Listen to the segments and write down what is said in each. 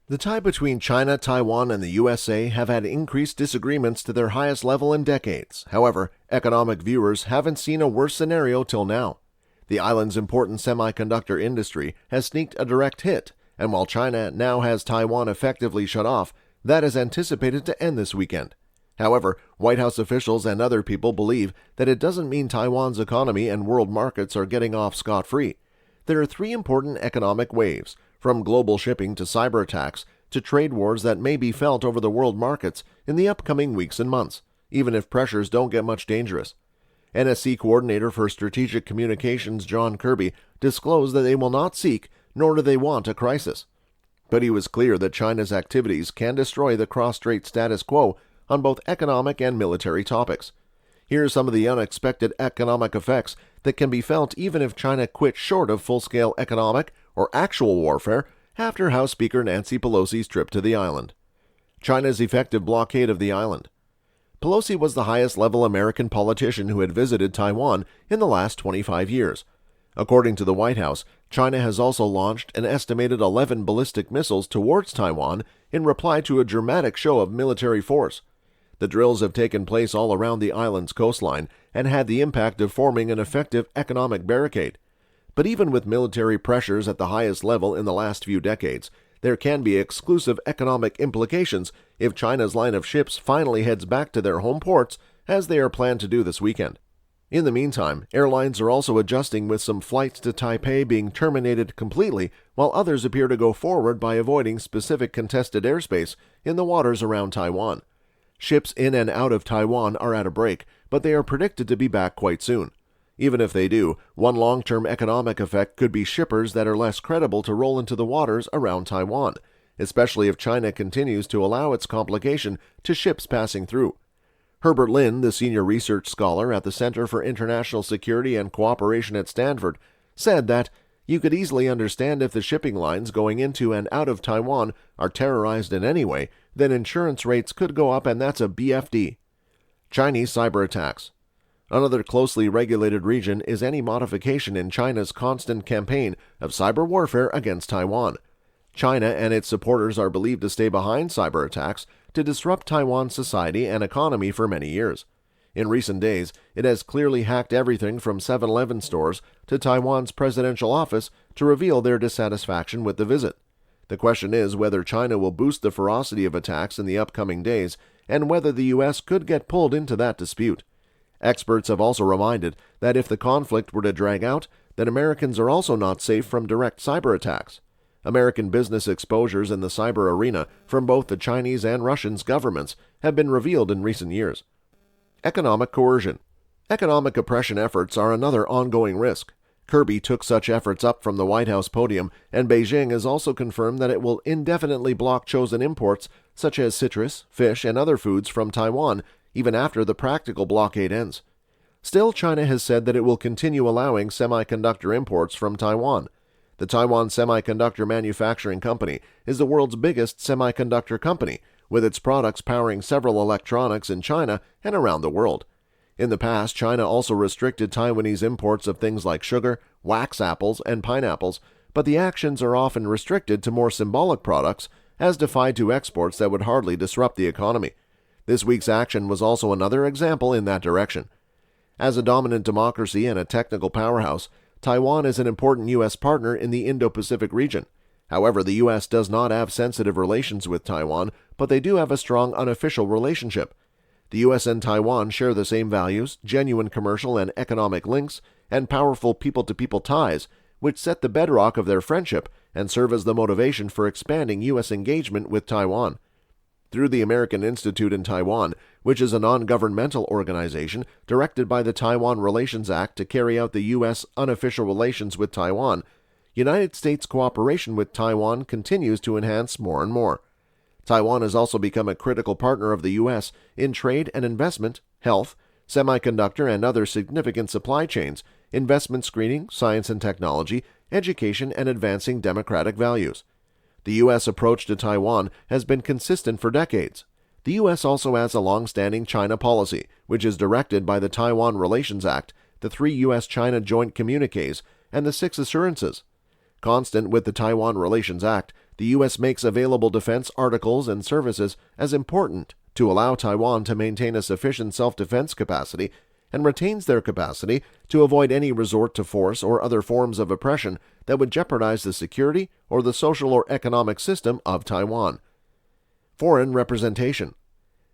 The tie between China, Taiwan, and the USA have had increased disagreements to their highest level in decades. However, economic viewers haven't seen a worse scenario till now. The island's important semiconductor industry has sneaked a direct hit, and while China now has Taiwan effectively shut off, that is anticipated to end this weekend. However, White House officials and other people believe that it doesn't mean Taiwan's economy and world markets are getting off scot-free. There are three important economic waves, from global shipping to cyber attacks to trade wars that may be felt over the world markets in the upcoming weeks and months, even if pressures don't get much dangerous. NSC Coordinator for Strategic Communications John Kirby disclosed that they will not seek, nor do they want, a crisis. But he was clear that China's activities can destroy the cross-strait status quo on both economic and military topics. Here are some of the unexpected economic effects that can be felt even if China quits short of full-scale economic or actual warfare after House Speaker Nancy Pelosi's trip to the island. China's effective blockade of the island. Pelosi was the highest-level American politician who had visited Taiwan in the last 25 years. According to the White House, China has also launched an estimated 11 ballistic missiles towards Taiwan in reply to a dramatic show of military force. The drills have taken place all around the island's coastline and had the impact of forming an effective economic barricade. But even with military pressures at the highest level in the last few decades, there can be exclusive economic implications if China's line of ships finally heads back to their home ports, as they are planned to do this weekend. In the meantime, airlines are also adjusting, with some flights to Taipei being terminated completely, while others appear to go forward by avoiding specific contested airspace in the waters around Taiwan. Ships in and out of Taiwan are at a break, but they are predicted to be back quite soon. Even if they do, one long-term economic effect could be shippers that are less credible to roll into the waters around Taiwan, especially if China continues to allow its complication to ships passing through. Herbert Lin, the senior research scholar at the Center for International Security and Cooperation at Stanford, said that you could easily understand if the shipping lines going into and out of Taiwan are terrorized in any way, then insurance rates could go up, and that's a BFD. Chinese cyber attacks. Another closely regulated region is any modification in China's constant campaign of cyber warfare against Taiwan. China and its supporters are believed to stay behind cyber attacks to disrupt Taiwan's society and economy for many years. In recent days, it has clearly hacked everything from 7-Eleven stores to Taiwan's presidential office to reveal their dissatisfaction with the visit. The question is whether China will boost the ferocity of attacks in the upcoming days, and whether the U.S. could get pulled into that dispute. Experts have also reminded that if the conflict were to drag out, then Americans are also not safe from direct cyber attacks. American business exposures in the cyber arena from both the Chinese and Russian governments have been revealed in recent years. Economic coercion. Economic oppression efforts are another ongoing risk. Kirby took such efforts up from the White House podium, and Beijing has also confirmed that it will indefinitely block chosen imports such as citrus, fish, and other foods from Taiwan, even after the practical blockade ends. Still, China has said that it will continue allowing semiconductor imports from Taiwan. The Taiwan Semiconductor Manufacturing Company is the world's biggest semiconductor company, with its products powering several electronics in China and around the world. In the past, China also restricted Taiwanese imports of things like sugar, wax apples, and pineapples, but the actions are often restricted to more symbolic products, as defied to exports that would hardly disrupt the economy. This week's action was also another example in that direction. As a dominant democracy and a technical powerhouse, Taiwan is an important U.S. partner in the Indo-Pacific region. However, the U.S. does not have sensitive relations with Taiwan, but they do have a strong unofficial relationship. The U.S. and Taiwan share the same values, genuine commercial and economic links, and powerful people-to-people ties, which set the bedrock of their friendship and serve as the motivation for expanding U.S. engagement with Taiwan. Through the American Institute in Taiwan, which is a non-governmental organization directed by the Taiwan Relations Act to carry out the U.S. unofficial relations with Taiwan, United States cooperation with Taiwan continues to enhance more and more. Taiwan has also become a critical partner of the U.S. in trade and investment, health, semiconductor and other significant supply chains, investment screening, science and technology, education, and advancing democratic values. The U.S. approach to Taiwan has been consistent for decades. The U.S. also has a long-standing China policy, which is directed by the Taiwan Relations Act, the 3 U.S.-China joint communiques, and the 6 assurances. Constant with the Taiwan Relations Act, the the U.S. makes available defense articles and services as important to allow Taiwan to maintain a sufficient self-defense capacity and retains their capacity to avoid any resort to force or other forms of oppression that would jeopardize the security or the social or economic system of Taiwan. Foreign representation.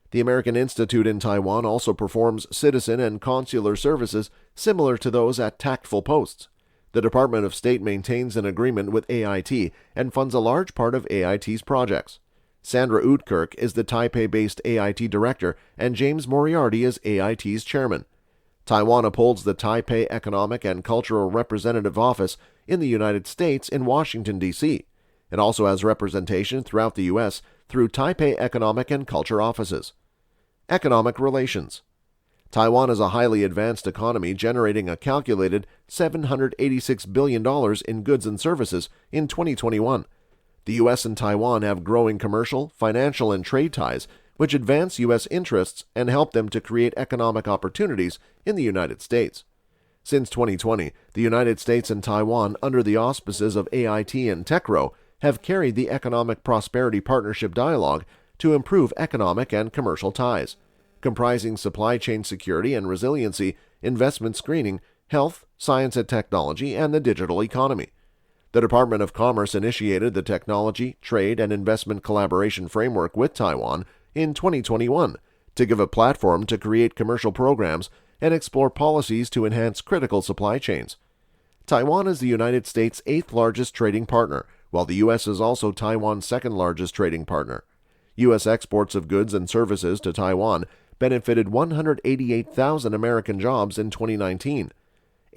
The American Institute in Taiwan also performs citizen and consular services similar to those at tactful posts. The Department of State maintains an agreement with AIT and funds a large part of AIT's projects. Sandra Utkirk is the Taipei-based AIT director, and James Moriarty is AIT's chairman. Taiwan upholds the Taipei Economic and Cultural Representative Office in the United States in Washington, D.C. It also has representation throughout the U.S. through Taipei Economic and Culture offices. Economic relations. Taiwan is a highly advanced economy generating a calculated $786 billion in goods and services in 2021. The U.S. and Taiwan have growing commercial, financial, and trade ties which advance U.S. interests and help them to create economic opportunities in the United States. Since 2020, the United States and Taiwan, under the auspices of AIT and TECRO, have carried the Economic Prosperity Partnership Dialogue to improve economic and commercial ties, comprising supply chain security and resiliency, investment screening, health, science and technology, and the digital economy. The Department of Commerce initiated the Technology, Trade, and Investment Collaboration Framework with Taiwan in 2021 to give a platform to create commercial programs and explore policies to enhance critical supply chains. Taiwan is the United States' eighth largest trading partner, while the U.S. is also Taiwan's second largest trading partner. U.S. exports of goods and services to Taiwan benefited 188,000 American jobs in 2019.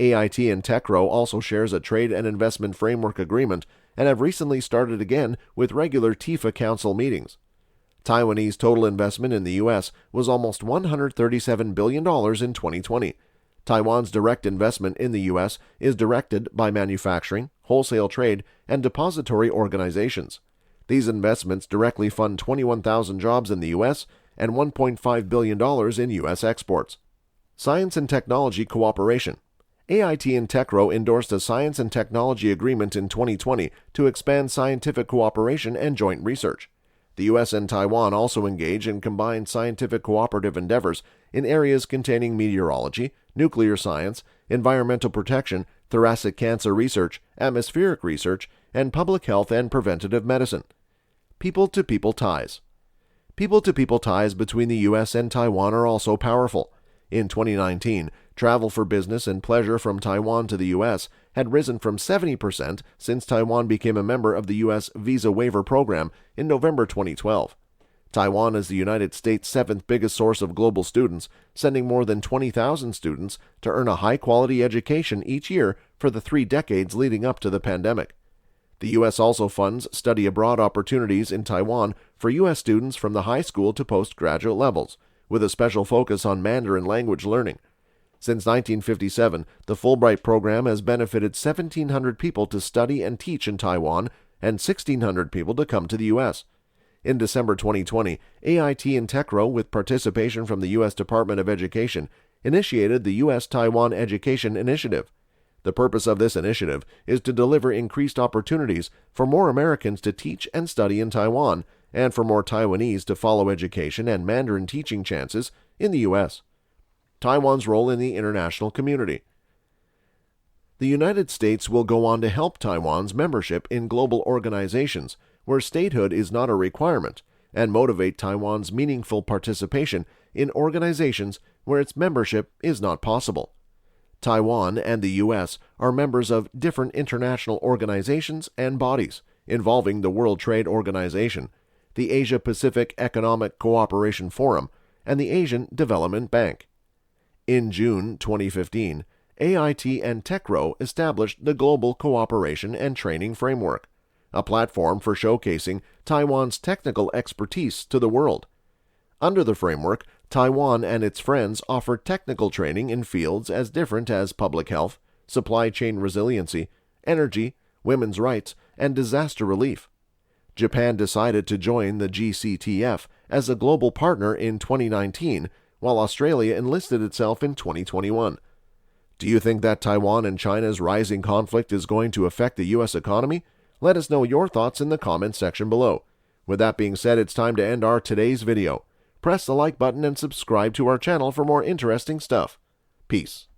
AIT and TECRO also shares a trade and investment framework agreement and have recently started again with regular TIFA Council meetings. Taiwanese total investment in the U.S. was almost $137 billion in 2020. Taiwan's direct investment in the U.S. is directed by manufacturing, wholesale trade, and depository organizations. These investments directly fund 21,000 jobs in the U.S. and $1.5 billion in U.S. exports. Science and technology cooperation. AIT and TECRO endorsed a science and technology agreement in 2020 to expand scientific cooperation and joint research. The U.S. and Taiwan also engage in combined scientific cooperative endeavors in areas containing meteorology, nuclear science, environmental protection, thoracic cancer research, atmospheric research, and public health and preventative medicine. People-to-people ties. People-to-people ties between the U.S. and Taiwan are also powerful. In 2019, travel for business and pleasure from Taiwan to the U.S. had risen from 70% since Taiwan became a member of the U.S. Visa Waiver Program in November 2012. Taiwan is the United States' seventh biggest source of global students, sending more than 20,000 students to earn a high-quality education each year for the 3 decades leading up to the pandemic. The U.S. also funds study abroad opportunities in Taiwan for U.S. students from the high school to postgraduate levels, with a special focus on Mandarin language learning. Since 1957, the Fulbright program has benefited 1,700 people to study and teach in Taiwan and 1,600 people to come to the U.S. In December 2020, AIT and TECRO, with participation from the U.S. Department of Education, initiated the U.S.-Taiwan Education Initiative. The purpose of this initiative is to deliver increased opportunities for more Americans to teach and study in Taiwan, and for more Taiwanese to follow education and Mandarin teaching chances in the U.S. Taiwan's role in the international community. The United States will go on to help Taiwan's membership in global organizations where statehood is not a requirement, and motivate Taiwan's meaningful participation in organizations where its membership is not possible. Taiwan and the U.S. are members of different international organizations and bodies involving the World Trade Organization, the Asia-Pacific Economic Cooperation Forum, and the Asian Development Bank. In June 2015, AIT and TECRO established the Global Cooperation and Training Framework, a platform for showcasing Taiwan's technical expertise to the world. Under the framework, Taiwan and its friends offer technical training in fields as different as public health, supply chain resiliency, energy, women's rights, and disaster relief. Japan decided to join the GCTF as a global partner in 2019, while Australia enlisted itself in 2021. Do you think that Taiwan and China's rising conflict is going to affect the U.S. economy? Let us know your thoughts in the comments section below. With that being said, it's time to end our today's video. Press the like button and subscribe to our channel for more interesting stuff. Peace.